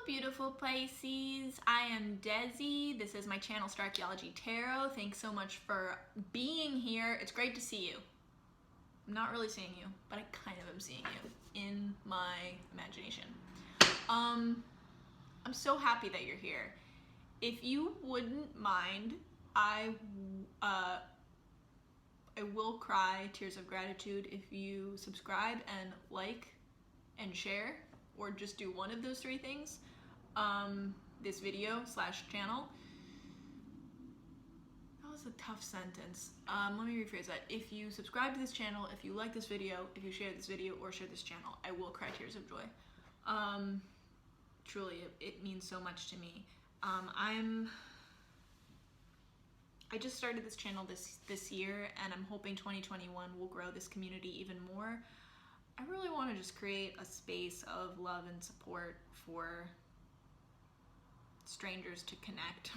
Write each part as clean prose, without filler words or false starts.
beautiful Pisces. I am Desi. This is my channel, Starchaeology Tarot. Thanks so much for being here. It's great to see you. I'm not really seeing you, but I kind of am seeing you in my imagination. I'm so happy that you're here. If you wouldn't mind, I will cry tears of gratitude if you subscribe and like and share, or just do one of those three things. This video / channel. That was a tough sentence. Let me rephrase that. If you subscribe to this channel, if you like this video, if you share this video or share this channel, I will cry tears of joy. Truly, it means so much to me. I just started this channel this year, and I'm hoping 2021 will grow this community even more. I really want to just create a space of love and support for strangers to connect.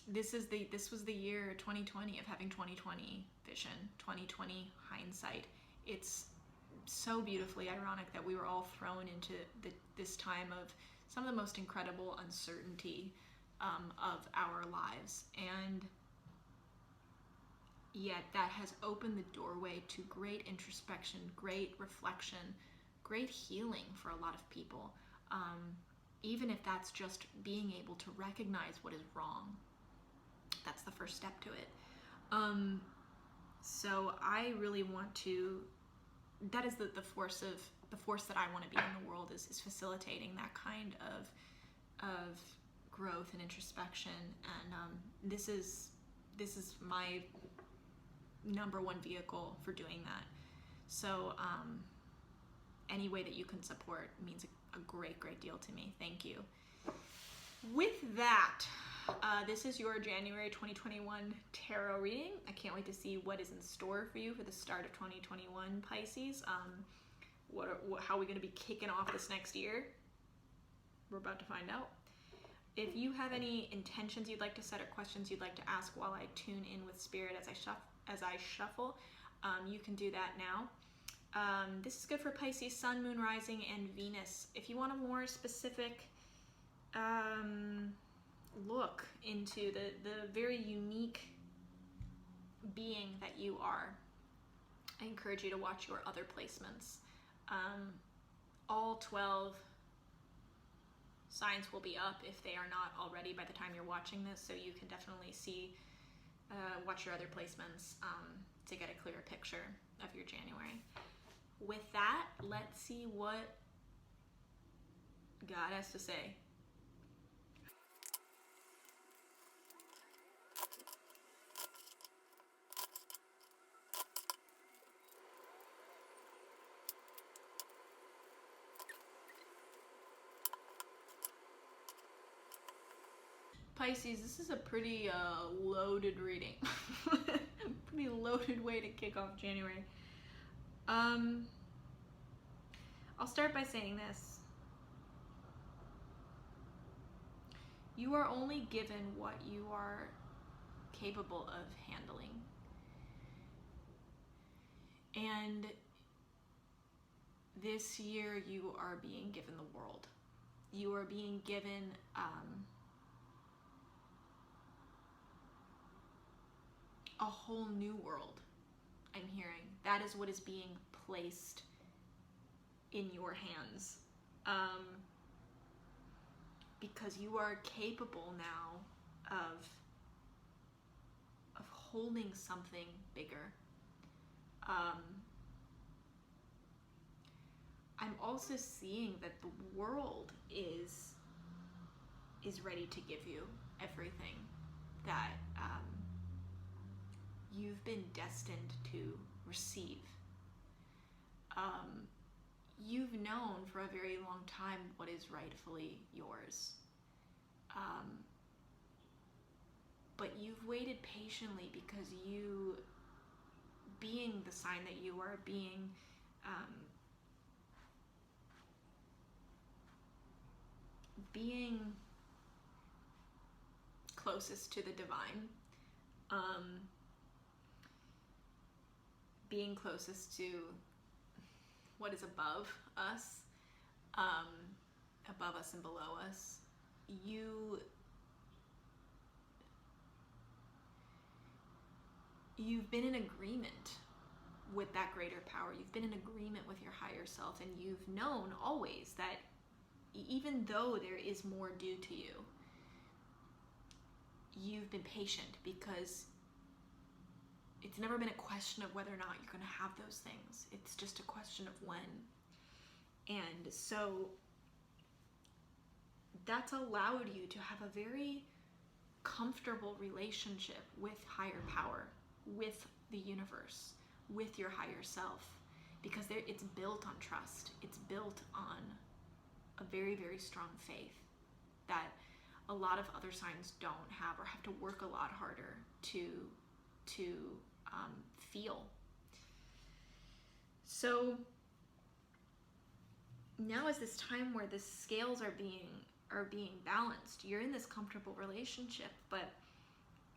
This was the year 2020 of having 2020 vision, 2020 hindsight. It's so beautifully ironic that we were all thrown into this time of some of the most incredible uncertainty of our lives, and yet that has opened the doorway to great introspection, great reflection, great healing for a lot of people, even if that's just being able to recognize what is wrong. That's the first step to it. So I really want to, that is the force that I want to be in the world, is facilitating that kind of growth and introspection, and this is my #1 vehicle for doing that. So any way that you can support means a great deal to me. Thank you. With that, this is your January 2021 tarot reading. I can't wait to see what is in store for you for the start of 2021, Pisces. How are we going to be kicking off this next year? We're about to find out. If you have any intentions you'd like to set or questions you'd like to ask while I tune in with Spirit as I shuffle, you can do that now. This is good for Pisces, Sun, Moon, Rising, and Venus. If you want a more specific look into the very unique being that you are, I encourage you to watch your other placements. All 12 signs will be up if they are not already by the time you're watching this, so you can definitely see, watch your other placements to get a clearer picture of your January. With that, let's see what God has to say. Pisces, this is a pretty loaded reading. Pretty loaded way to kick off January. I'll start by saying this. You are only given what you are capable of handling. And this year you are being given the world. You are being given a whole new world, I'm hearing. That is what is being placed in your hands. Because you are capable now of holding something bigger. I'm also seeing that the world is ready to give you everything that you've been destined to receive. You've known for a very long time what is rightfully yours. But you've waited patiently because you, being the sign that you are, being closest to the divine, being closest to what is above us, and below us, you've been in agreement with that greater power. You've been in agreement with your higher self, and you've known always that even though there is more due to you, you've been patient, because it's never been a question of whether or not you're going to have those things. It's just a question of when. And so that's allowed you to have a very comfortable relationship with higher power, with the universe, with your higher self, because it's built on trust. It's built on a very, very strong faith that a lot of other signs don't have, or have to work a lot harder to feel. So now is this time where the scales are being balanced. You're in this comfortable relationship, but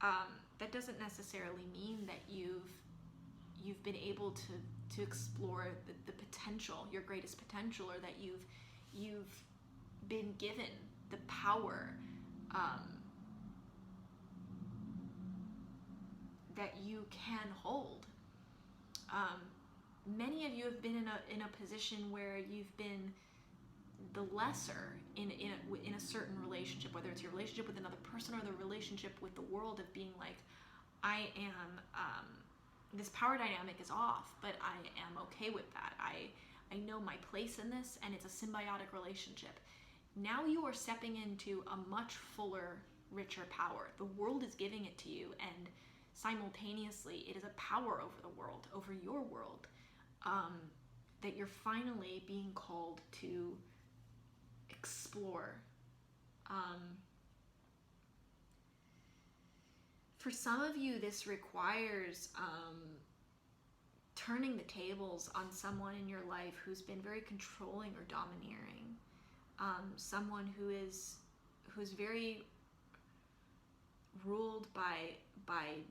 that doesn't necessarily mean that you've been able to explore the potential, your greatest potential, or that you've been given the power that you can hold. Many of you have been in a position where you've been the lesser in a certain relationship, whether it's your relationship with another person or the relationship with the world, of being like, I am, this power dynamic is off, but I am okay with that. I know my place in this, and it's a symbiotic relationship. Now you are stepping into a much fuller, richer power. The world is giving it to you, and simultaneously it is a power over the world, over your world, that you're finally being called to explore. For some of you, this requires turning the tables on someone in your life who's been very controlling or domineering. Someone who's very ruled by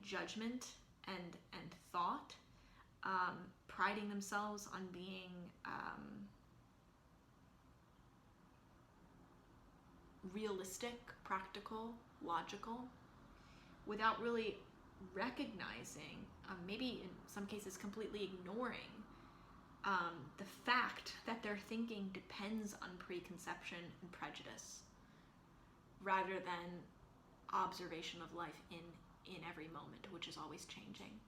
judgment and thought, priding themselves on being realistic, practical, logical, without really recognizing, maybe in some cases completely ignoring, the fact that their thinking depends on preconception and prejudice, rather than observation of life in every moment, which is always changing.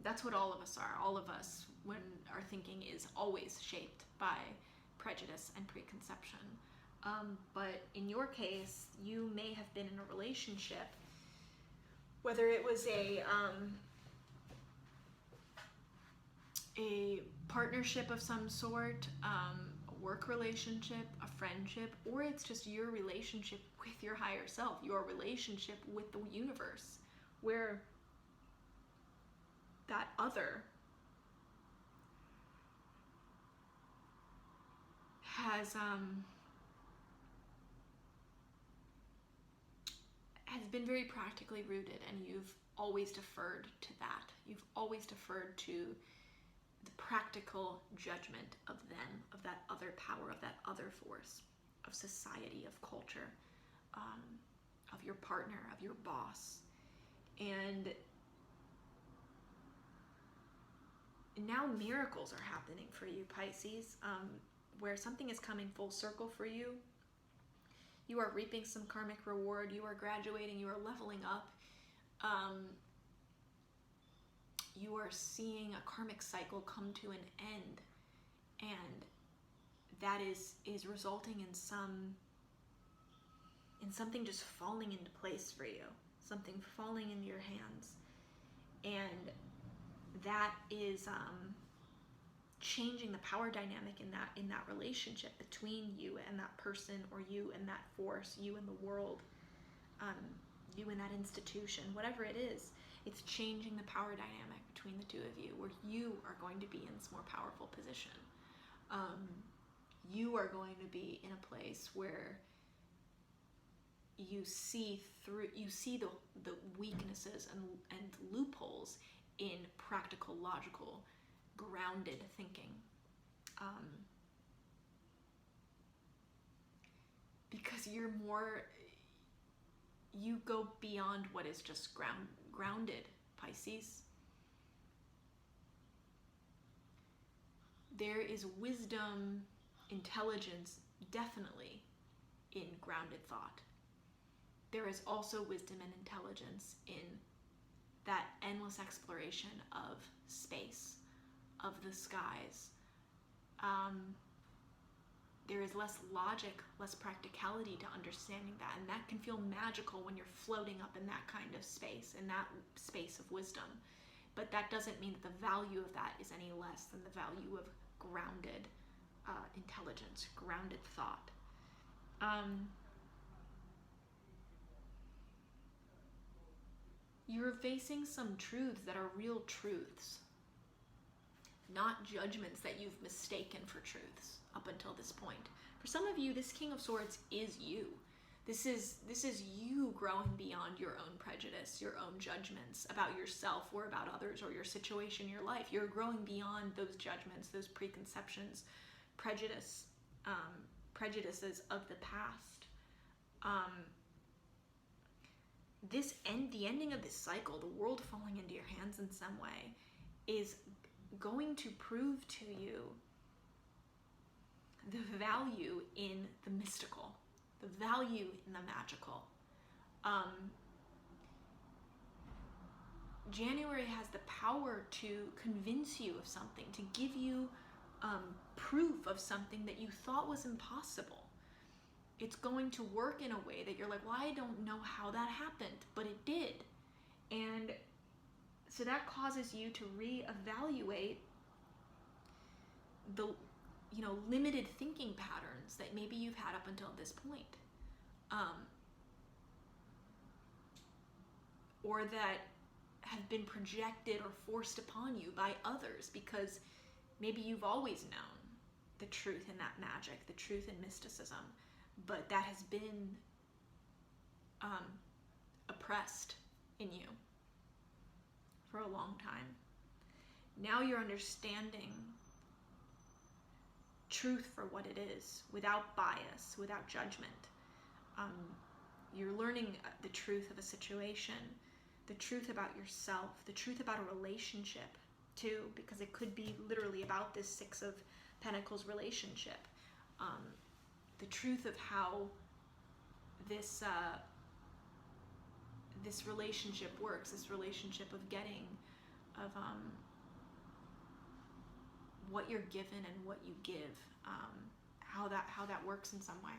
That's what all of us are. All of us, when our thinking is always shaped by prejudice and preconception. But in your case, you may have been in a relationship, whether it was a partnership of some sort, a work relationship, a friendship, or it's just your relationship with your higher self, your relationship with the universe, where that other has been very practically rooted, and you've always deferred to that. You've always deferred to the practical judgment of them, of that other power, of that other force, of society, of culture, of your partner, of your boss. And now miracles are happening for you, Pisces, where something is coming full circle for you. You are reaping some karmic reward. You are graduating. You are leveling up. You are seeing a karmic cycle come to an end, and that is resulting in something just falling into place for you, something falling into your hands, and that is changing the power dynamic in that relationship between you and that person, or you and that force, you and the world, you and that institution, whatever it is. It's changing the power dynamic between the two of you, where you are going to be in this more powerful position. You are going to be in a place where you see the weaknesses and loopholes in practical, logical grounded thinking. Because you go beyond what is just grounded, Pisces. There is wisdom, intelligence, definitely in grounded thought. There is also wisdom and intelligence in that endless exploration of space, of the skies. There is less logic, less practicality to understanding that, and that can feel magical when you're floating up in that kind of space, in that space of wisdom. But that doesn't mean that the value of that is any less than the value of grounded intelligence, grounded thought. You're facing some truths that are real truths, not judgments that you've mistaken for truths up until this point. For some of you, this King of Swords is you. This is you growing beyond your own prejudice, your own judgments about yourself or about others or your situation, your life. You're growing beyond those judgments, those preconceptions, prejudices of the past. The ending of this cycle, the world falling into your hands in some way, is going to prove to you the value in the mystical, the value in the magical. January has the power to convince you of something, to give you proof of something that you thought was impossible. It's going to work in a way that you're like, well, I don't know how that happened, but it did. And so that causes you to reevaluate the limited thinking patterns that maybe you've had up until this point. Or that have been projected or forced upon you by others, because maybe you've always known the truth in that magic, the truth in mysticism, but that has been oppressed in you for a long time. Now you're understanding truth for what it is, without bias, without judgment. You're learning the truth of a situation, the truth about yourself, the truth about a relationship too, because it could be literally about this Six of Pentacles relationship. The truth of how this relationship works, this relationship of what you're given and what you give, how that works in some way.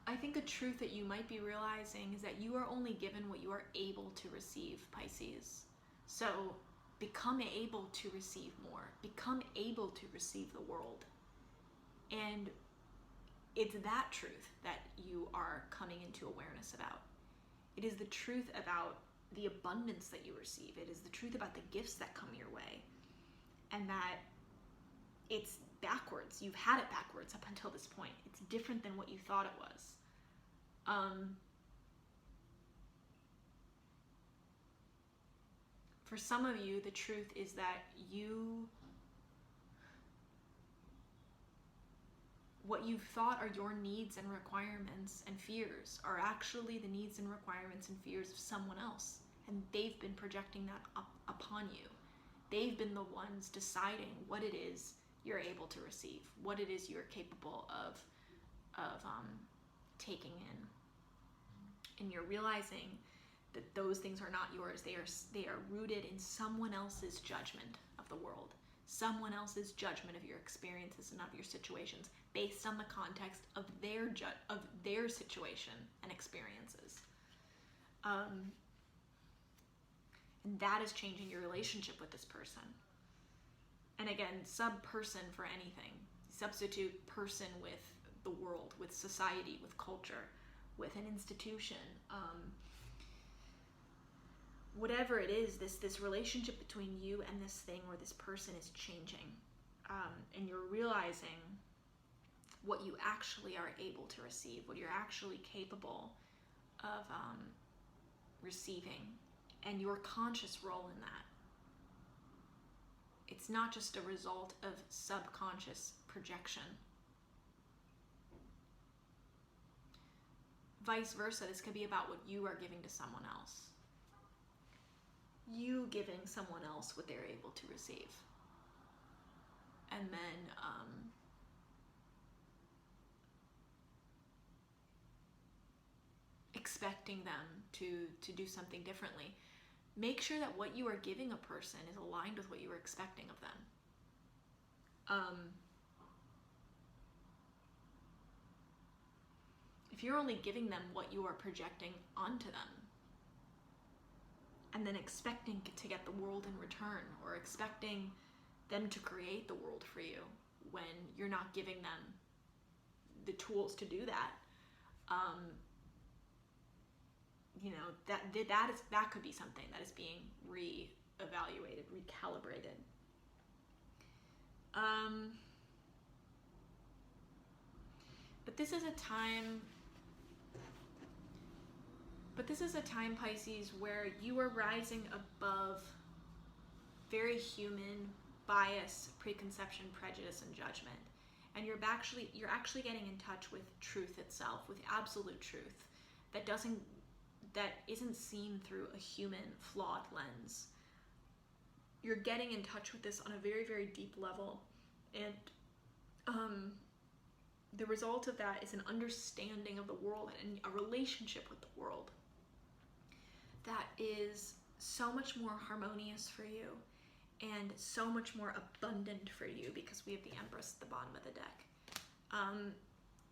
I think a truth that you might be realizing is that you are only given what you are able to receive, Pisces. So become able to receive more. Become able to receive the world. And it's that truth that you are coming into awareness about. It is the truth about the abundance that you receive. It is the truth about the gifts that come your way. And that it's backwards. You've had it backwards up until this point. It's different than what you thought it was. For some of you, the truth is that what you've thought are your needs and requirements and fears are actually the needs and requirements and fears of someone else. And they've been projecting that upon you. They've been the ones deciding what it is you're able to receive, what it is you're capable of taking in. And you're realizing that those things are not yours. They are rooted in someone else's judgment of the world, someone else's judgment of your experiences and of your situations, based on the context of their situation and experiences. And that is changing your relationship with this person. And again, sub-person for anything. Substitute person with the world, with society, with culture. with an institution. Whatever it is, this relationship between you and this thing or this person is changing, and you're realizing what you actually are able to receive, what you're actually capable of receiving, and your conscious role in that. It's not just a result of subconscious projection. Vice versa, this could be about what you are giving to someone else. You giving someone else what they're able to receive. And then expecting them to do something differently. Make sure that what you are giving a person is aligned with what you are expecting of them. If you're only giving them what you are projecting onto them, and then expecting to get the world in return, or expecting them to create the world for you when you're not giving them the tools to do that, that could be something that is being re-evaluated, recalibrated. But this is a time, Pisces, where you are rising above very human bias, preconception, prejudice, and judgment. And you're actually getting in touch with truth itself, with absolute truth that isn't seen through a human flawed lens. You're getting in touch with this on a very, very deep level, and the result of that is an understanding of the world and a relationship with the world that is so much more harmonious for you and so much more abundant for you, because we have the Empress at the bottom of the deck.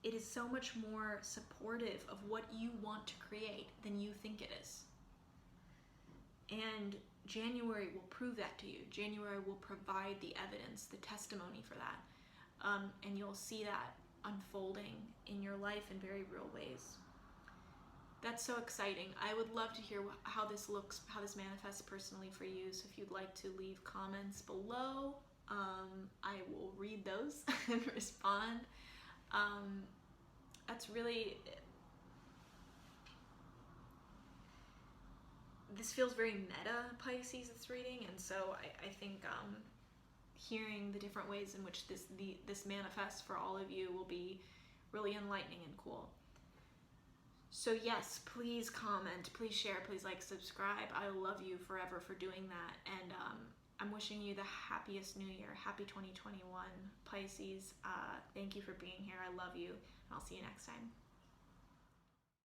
It is so much more supportive of what you want to create than you think it is. And January will prove that to you. January will provide the evidence, the testimony for that. And you'll see that unfolding in your life in very real ways. That's so exciting. I would love to hear how this looks, how this manifests personally for you. So if you'd like to leave comments below, I will read those and respond. That's really, this feels very meta, Pisces, this reading, and so I think hearing the different ways in which this manifests for all of you will be really enlightening and cool. So yes, please comment, please share, please like, subscribe. I love you forever for doing that, and I'm wishing you the happiest new year. Happy 2021, Pisces. Thank you for being here. I love you, and I'll see you next time.